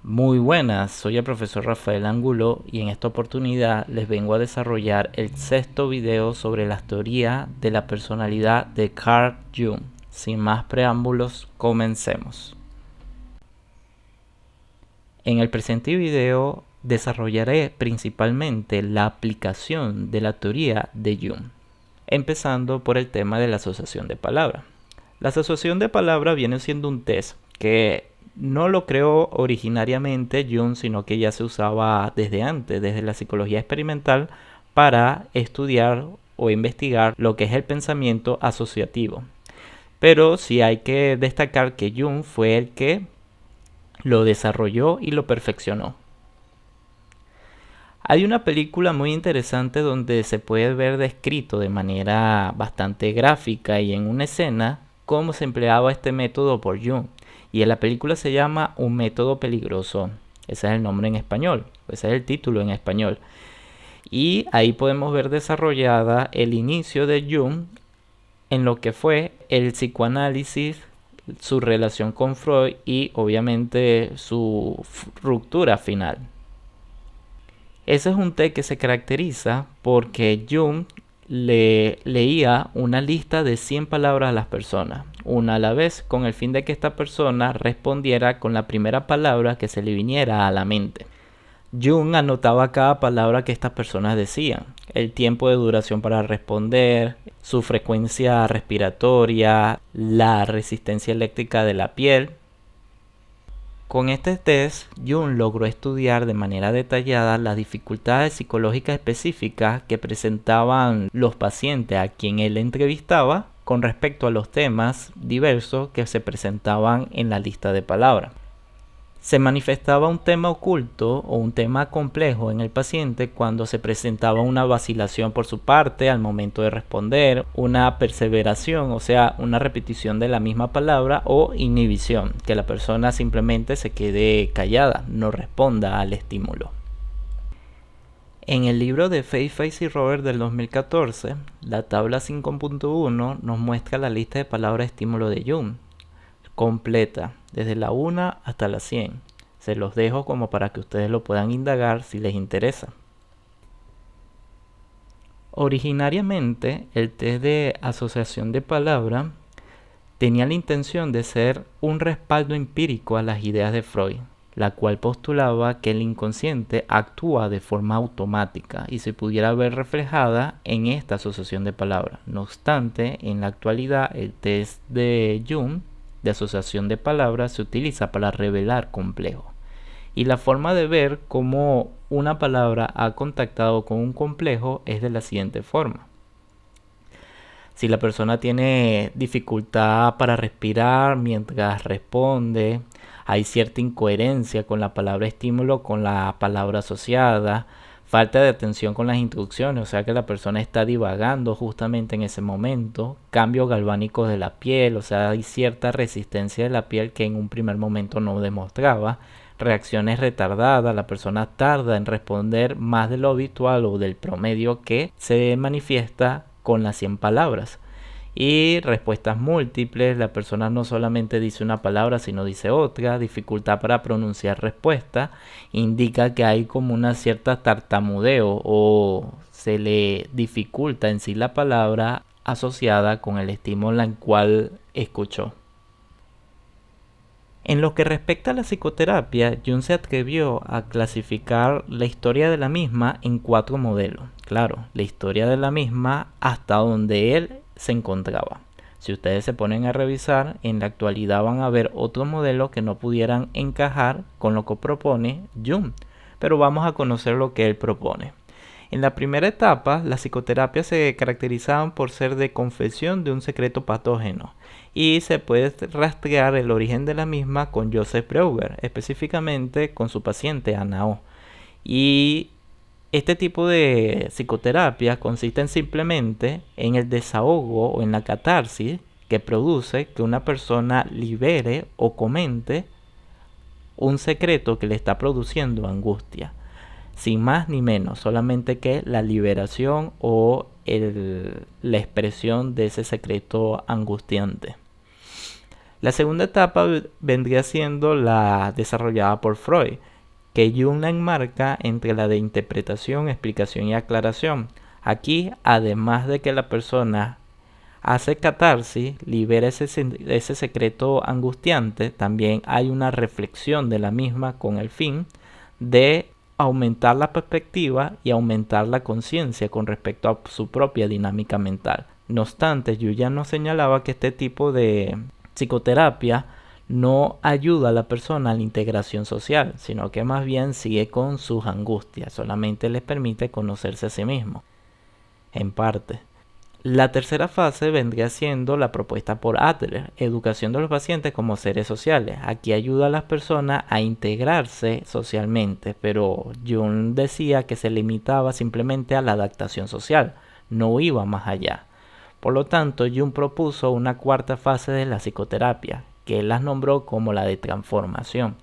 Muy buenas, soy el profesor Rafael Angulo y en esta oportunidad les vengo a desarrollar el sexto video sobre la teoría de la personalidad de Carl Jung. Sin más preámbulos, comencemos. En el presente video desarrollaré principalmente la aplicación de la teoría de Jung, empezando por el tema de la asociación de palabras. La asociación de palabras viene siendo un test que no lo creó originariamente Jung, sino que ya se usaba desde antes, desde la psicología experimental, para estudiar o investigar lo que es el pensamiento asociativo. Pero sí hay que destacar que Jung fue el que lo desarrolló y lo perfeccionó. Hay una película muy interesante donde se puede ver descrito de manera bastante gráfica y en una escena cómo se empleaba este método por Jung. Y en la película se llama Un método peligroso. Ese es el nombre en español, ese es el título en español. Y ahí podemos ver desarrollada el inicio de Jung en lo que fue el psicoanálisis, su relación con Freud y obviamente su ruptura final. Ese es un test que se caracteriza porque Jung le leía una lista de 100 palabras a las personas, una a la vez, con el fin de que esta persona respondiera con la primera palabra que se le viniera a la mente. Jung anotaba cada palabra que estas personas decían, el tiempo de duración para responder, su frecuencia respiratoria, la resistencia eléctrica de la piel. Con este test, Jung logró estudiar de manera detallada las dificultades psicológicas específicas que presentaban los pacientes a quien él entrevistaba con respecto a los temas diversos que se presentaban en la lista de palabras. Se manifestaba un tema oculto o un tema complejo en el paciente cuando se presentaba una vacilación por su parte al momento de responder, una perseveración, o sea, una repetición de la misma palabra, o inhibición, que la persona simplemente se quede callada, no responda al estímulo. En el libro de Fairfax y Robert del 2014, la tabla 5.1 nos muestra la lista de palabras estímulo de Jung, completa, desde la 1 hasta la 100. Se los dejo como para que ustedes lo puedan indagar si les interesa. Originariamente, el test de asociación de palabras tenía la intención de ser un respaldo empírico a las ideas de Freud, la cual postulaba que el inconsciente actúa de forma automática y se pudiera ver reflejada en esta asociación de palabras. No obstante, en la actualidad el test de Jung de asociación de palabras se utiliza para revelar complejos. Y la forma de ver cómo una palabra ha contactado con un complejo es de la siguiente forma. Si la persona tiene dificultad para respirar mientras responde, hay cierta incoherencia con la palabra estímulo con la palabra asociada, falta de atención con las instrucciones, o sea que la persona está divagando justamente en ese momento, cambios galvánicos de la piel, o sea hay cierta resistencia de la piel que en un primer momento no demostraba, reacciones retardadas, la persona tarda en responder más de lo habitual o del promedio que se manifiesta con las 100 palabras. Y respuestas múltiples, la persona no solamente dice una palabra sino dice otra, dificultad para pronunciar respuesta, indica que hay como una cierta tartamudeo o se le dificulta en sí la palabra asociada con el estímulo en cual escuchó. En lo que respecta a la psicoterapia, Jung se atrevió a clasificar la historia de la misma en 4 modelos. Claro, la historia de la misma hasta donde él se encontraba. Si ustedes se ponen a revisar, en la actualidad van a ver otros modelos que no pudieran encajar con lo que propone Jung, pero vamos a conocer lo que él propone. En la primera etapa, las psicoterapias se caracterizaban por ser de confesión de un secreto patógeno y se puede rastrear el origen de la misma con Joseph Breuer, específicamente con su paciente Ana O. Y este tipo de psicoterapia consiste simplemente en el desahogo o en la catarsis que produce que una persona libere o comente un secreto que le está produciendo angustia. Sin más ni menos, solamente que la liberación o la expresión de ese secreto angustiante. La segunda etapa vendría siendo la desarrollada por Freud, que Jung la enmarca entre la de interpretación, explicación y aclaración. Aquí, además de que la persona hace catarsis, libera ese secreto angustiante, también hay una reflexión de la misma con el fin de aumentar la perspectiva y aumentar la conciencia con respecto a su propia dinámica mental. No obstante, Jung nos señalaba que este tipo de psicoterapia no ayuda a la persona a la integración social, sino que más bien sigue con sus angustias, solamente les permite conocerse a sí mismo, en parte. La tercera fase vendría siendo la propuesta por Adler, educación de los pacientes como seres sociales. Aquí ayuda a las personas a integrarse socialmente, pero Jung decía que se limitaba simplemente a la adaptación social, no iba más allá. Por lo tanto, Jung propuso una cuarta fase de la psicoterapia, que él las nombró como la de transformación,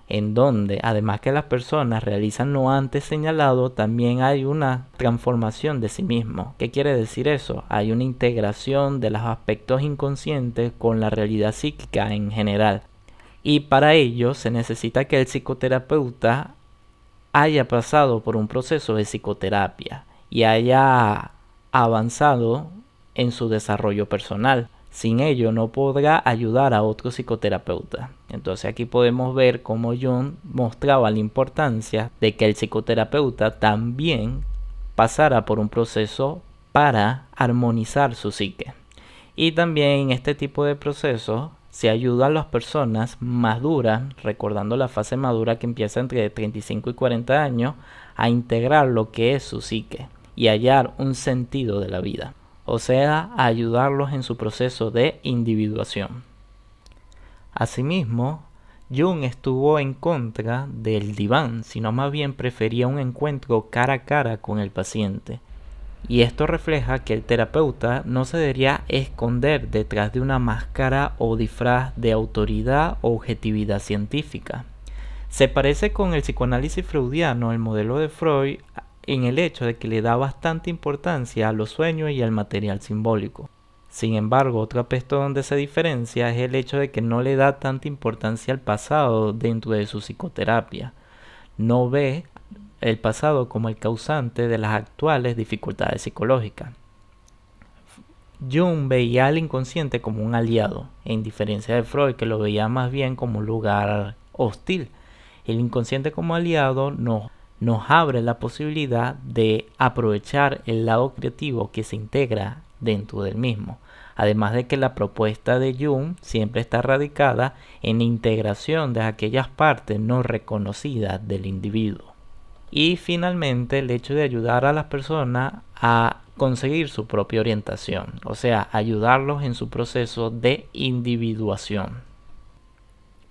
en donde además que las personas realizan lo antes señalado, también hay una transformación de sí mismo. ¿Qué quiere decir eso? Hay una integración de los aspectos inconscientes con la realidad psíquica en general. Y para ello se necesita que el psicoterapeuta haya pasado por un proceso de psicoterapia y haya avanzado en su desarrollo personal. Sin ello no podrá ayudar a otro psicoterapeuta. Entonces aquí podemos ver cómo Jung mostraba la importancia de que el psicoterapeuta también pasara por un proceso para armonizar su psique. Y también en este tipo de procesos se ayuda a las personas maduras, recordando la fase madura que empieza entre 35 y 40 años, a integrar lo que es su psique y hallar un sentido de la vida. O sea, a ayudarlos en su proceso de individuación. Asimismo, Jung estuvo en contra del diván, sino más bien prefería un encuentro cara a cara con el paciente. Y esto refleja que el terapeuta no se debería esconder detrás de una máscara o disfraz de autoridad o objetividad científica. Se parece con el psicoanálisis freudiano, el modelo de Freud, en el hecho de que le da bastante importancia a los sueños y al material simbólico. Sin embargo, otro aspecto donde se diferencia es el hecho de que no le da tanta importancia al pasado dentro de su psicoterapia. No ve el pasado como el causante de las actuales dificultades psicológicas. Jung veía al inconsciente como un aliado, en diferencia de Freud, que lo veía más bien como un lugar hostil. El inconsciente como aliado nos abre la posibilidad de aprovechar el lado creativo que se integra dentro del mismo. Además de que la propuesta de Jung siempre está radicada en la integración de aquellas partes no reconocidas del individuo. Y finalmente el hecho de ayudar a las personas a conseguir su propia orientación, o sea, ayudarlos en su proceso de individuación.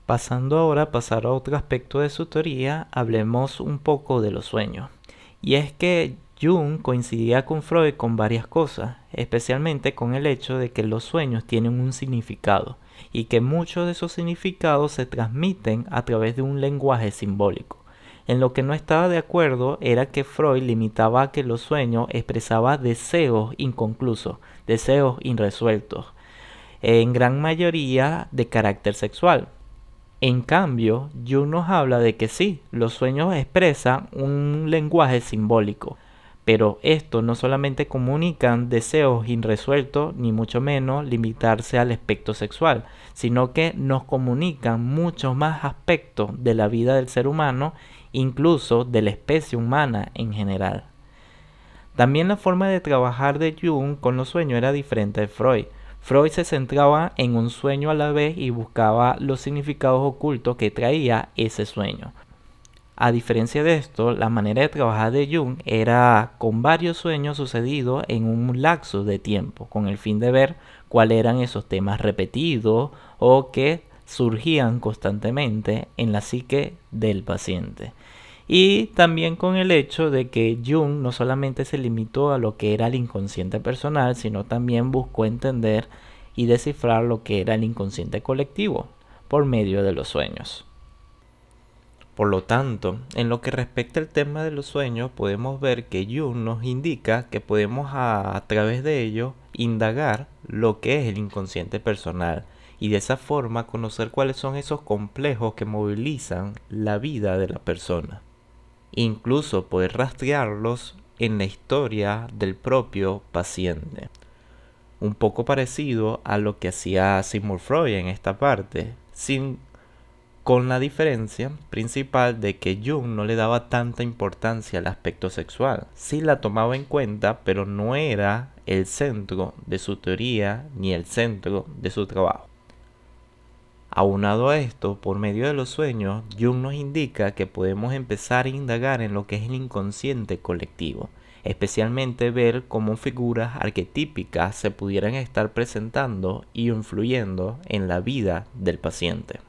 Pasando ahora a pasar a otro aspecto de su teoría, hablemos un poco de los sueños. Y es que Jung coincidía con Freud con varias cosas, especialmente con el hecho de que los sueños tienen un significado y que muchos de esos significados se transmiten a través de un lenguaje simbólico. En lo que no estaba de acuerdo era que Freud limitaba a que los sueños expresaban deseos inconclusos, deseos irresueltos, en gran mayoría de carácter sexual. En cambio, Jung nos habla de que sí, los sueños expresan un lenguaje simbólico, pero estos no solamente comunican deseos irresueltos, ni mucho menos limitarse al aspecto sexual, sino que nos comunican muchos más aspectos de la vida del ser humano, incluso de la especie humana en general. También la forma de trabajar de Jung con los sueños era diferente de Freud. Freud se centraba en un sueño a la vez y buscaba los significados ocultos que traía ese sueño. A diferencia de esto, la manera de trabajar de Jung era con varios sueños sucedidos en un lapso de tiempo, con el fin de ver cuáles eran esos temas repetidos o que surgían constantemente en la psique del paciente. Y también con el hecho de que Jung no solamente se limitó a lo que era el inconsciente personal, sino también buscó entender y descifrar lo que era el inconsciente colectivo por medio de los sueños. Por lo tanto, en lo que respecta al tema de los sueños, podemos ver que Jung nos indica que podemos a través de ello indagar lo que es el inconsciente personal y de esa forma conocer cuáles son esos complejos que movilizan la vida de la persona. Incluso poder rastrearlos en la historia del propio paciente. Un poco parecido a lo que hacía Sigmund Freud en esta parte, con la diferencia principal de que Jung no le daba tanta importancia al aspecto sexual. Sí la tomaba en cuenta, pero no era el centro de su teoría ni el centro de su trabajo. Aunado a esto, por medio de los sueños, Jung nos indica que podemos empezar a indagar en lo que es el inconsciente colectivo, especialmente ver cómo figuras arquetípicas se pudieran estar presentando y influyendo en la vida del paciente.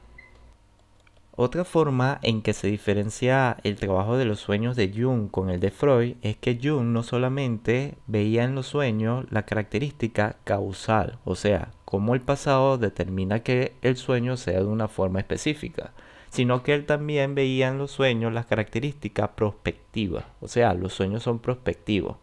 Otra forma en que se diferencia el trabajo de los sueños de Jung con el de Freud es que Jung no solamente veía en los sueños la característica causal, o sea, cómo el pasado determina que el sueño sea de una forma específica, sino que él también veía en los sueños las características prospectivas, o sea, los sueños son prospectivos.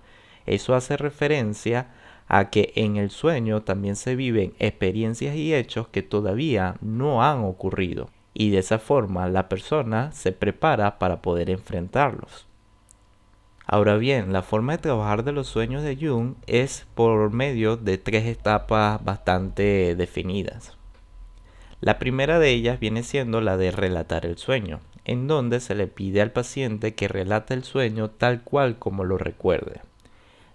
Eso hace referencia a que en el sueño también se viven experiencias y hechos que todavía no han ocurrido. Y de esa forma la persona se prepara para poder enfrentarlos. Ahora bien, la forma de trabajar de los sueños de Jung es por medio de tres etapas bastante definidas. La primera de ellas viene siendo la de relatar el sueño, en donde se le pide al paciente que relate el sueño tal cual como lo recuerde.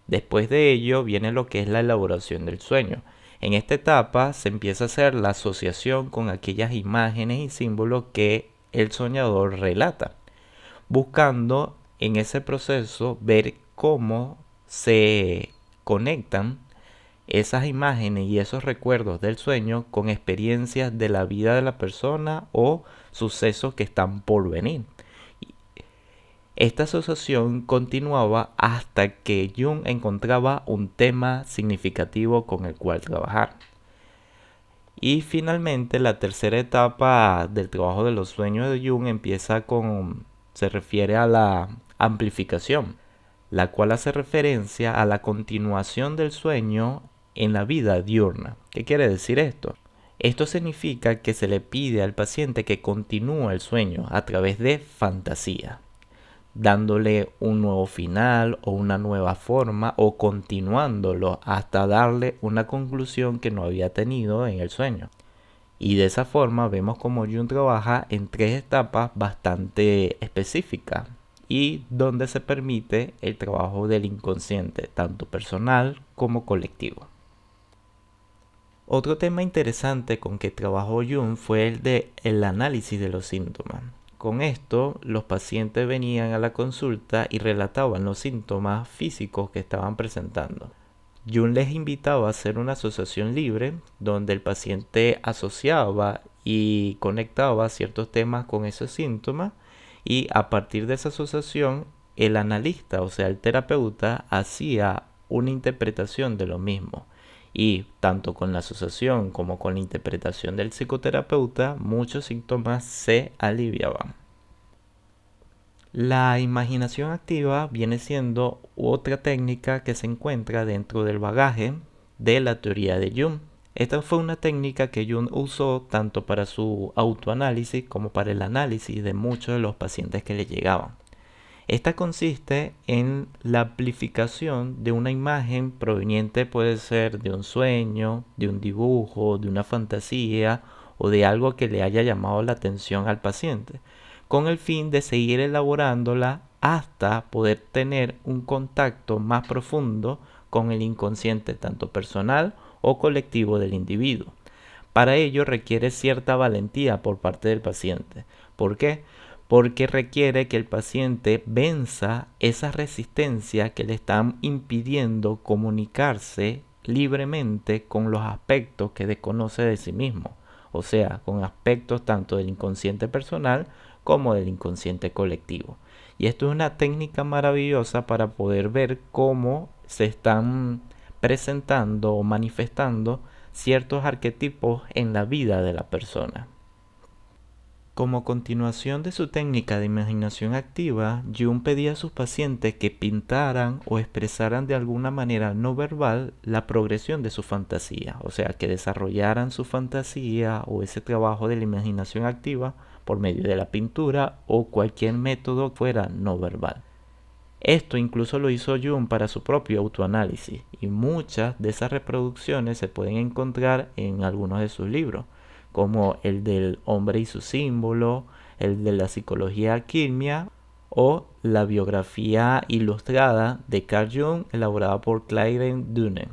Después de ello viene lo que es la elaboración del sueño. En esta etapa se empieza a hacer la asociación con aquellas imágenes y símbolos que el soñador relata, buscando en ese proceso ver cómo se conectan esas imágenes y esos recuerdos del sueño con experiencias de la vida de la persona o sucesos que están por venir. Esta asociación continuaba hasta que Jung encontraba un tema significativo con el cual trabajar. Y finalmente la tercera etapa del trabajo de los sueños de Jung se refiere a la amplificación, la cual hace referencia a la continuación del sueño en la vida diurna. ¿Qué quiere decir esto? Esto significa que se le pide al paciente que continúe el sueño a través de fantasía, dándole un nuevo final o una nueva forma o continuándolo hasta darle una conclusión que no había tenido en el sueño. Y de esa forma vemos como Jung trabaja en tres etapas bastante específicas y donde se permite el trabajo del inconsciente, tanto personal como colectivo. Otro tema interesante con que trabajó Jung fue el análisis de los síntomas. Con esto, los pacientes venían a la consulta y relataban los síntomas físicos que estaban presentando. Jung les invitaba a hacer una asociación libre donde el paciente asociaba y conectaba ciertos temas con esos síntomas y a partir de esa asociación el analista, o sea el terapeuta, hacía una interpretación de lo mismo. Y tanto con la asociación como con la interpretación del psicoterapeuta, muchos síntomas se aliviaban. La imaginación activa viene siendo otra técnica que se encuentra dentro del bagaje de la teoría de Jung. Esta fue una técnica que Jung usó tanto para su autoanálisis como para el análisis de muchos de los pacientes que le llegaban. Esta consiste en la amplificación de una imagen proveniente, puede ser de un sueño, de un dibujo, de una fantasía o de algo que le haya llamado la atención al paciente, con el fin de seguir elaborándola hasta poder tener un contacto más profundo con el inconsciente tanto personal o colectivo del individuo. Para ello requiere cierta valentía por parte del paciente. ¿Por qué? Porque requiere que el paciente venza esa resistencia que le están impidiendo comunicarse libremente con los aspectos que desconoce de sí mismo, o sea, con aspectos tanto del inconsciente personal como del inconsciente colectivo. Y esto es una técnica maravillosa para poder ver cómo se están presentando o manifestando ciertos arquetipos en la vida de la persona. Como continuación de su técnica de imaginación activa, Jung pedía a sus pacientes que pintaran o expresaran de alguna manera no verbal la progresión de su fantasía, o sea, que desarrollaran su fantasía o ese trabajo de la imaginación activa por medio de la pintura o cualquier método fuera no verbal. Esto incluso lo hizo Jung para su propio autoanálisis, y muchas de esas reproducciones se pueden encontrar en algunos de sus libros, como el del hombre y su símbolo, el de la psicología alquimia o la biografía ilustrada de Carl Jung elaborada por Claire Dunne.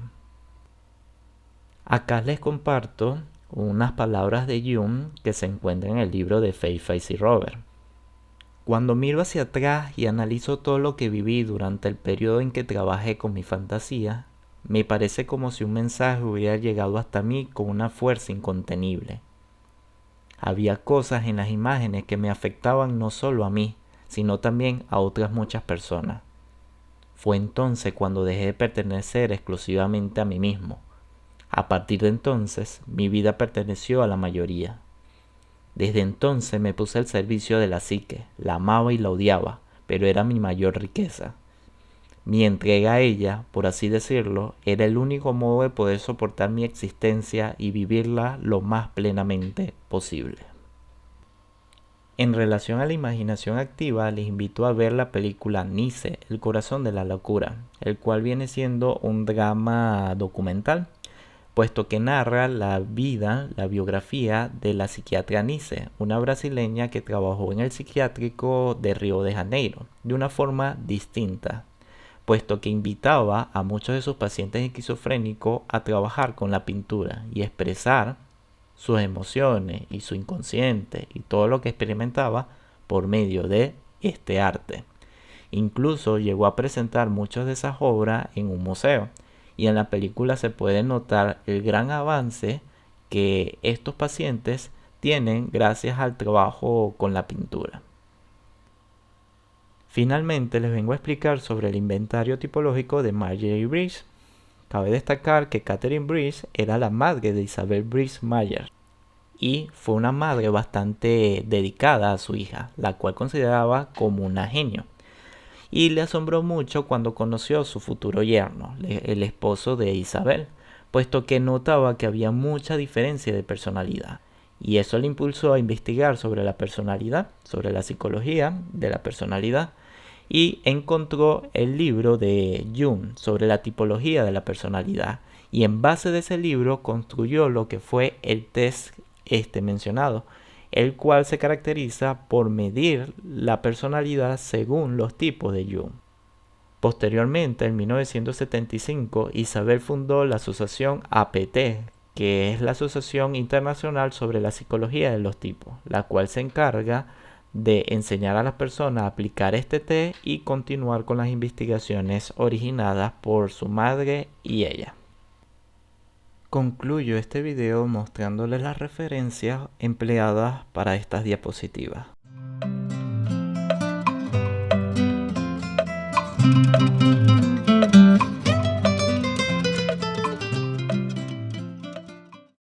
Acá les comparto unas palabras de Jung que se encuentran en el libro de Faith y Robert. Cuando miro hacia atrás y analizo todo lo que viví durante el periodo en que trabajé con mi fantasía, me parece como si un mensaje hubiera llegado hasta mí con una fuerza incontenible. Había cosas en las imágenes que me afectaban no solo a mí, sino también a otras muchas personas. Fue entonces cuando dejé de pertenecer exclusivamente a mí mismo. A partir de entonces, mi vida perteneció a la mayoría. Desde entonces me puse al servicio de la psique, la amaba y la odiaba, pero era mi mayor riqueza. Mi entrega a ella, por así decirlo, era el único modo de poder soportar mi existencia y vivirla lo más plenamente posible. En relación a la imaginación activa, les invito a ver la película Nice, El corazón de la locura, el cual viene siendo un drama documental, puesto que narra la vida, la biografía de la psiquiatra Nice, una brasileña que trabajó en el psiquiátrico de Río de Janeiro, de una forma distinta, puesto que invitaba a muchos de sus pacientes esquizofrénicos a trabajar con la pintura y expresar sus emociones y su inconsciente y todo lo que experimentaba por medio de este arte. Incluso llegó a presentar muchas de esas obras en un museo, y en la película se puede notar el gran avance que estos pacientes tienen gracias al trabajo con la pintura. Finalmente les vengo a explicar sobre el inventario tipológico de Marjorie Briggs. Cabe destacar que Catherine Briggs era la madre de Isabel Briggs Mayer y fue una madre bastante dedicada a su hija, la cual consideraba como una genio. Y le asombró mucho cuando conoció a su futuro yerno, el esposo de Isabel, puesto que notaba que había mucha diferencia de personalidad. Y eso le impulsó a investigar sobre la personalidad, sobre la psicología de la personalidad, y encontró el libro de Jung sobre la tipología de la personalidad, y en base de ese libro construyó lo que fue el test mencionado, el cual se caracteriza por medir la personalidad según los tipos de Jung. Posteriormente, en 1975, Isabel fundó la asociación APT, que es la Asociación Internacional sobre la Psicología de los Tipos, la cual se encarga de enseñar a las personas a aplicar este test y continuar con las investigaciones originadas por su madre y ella. Concluyo este video mostrándoles las referencias empleadas para estas diapositivas.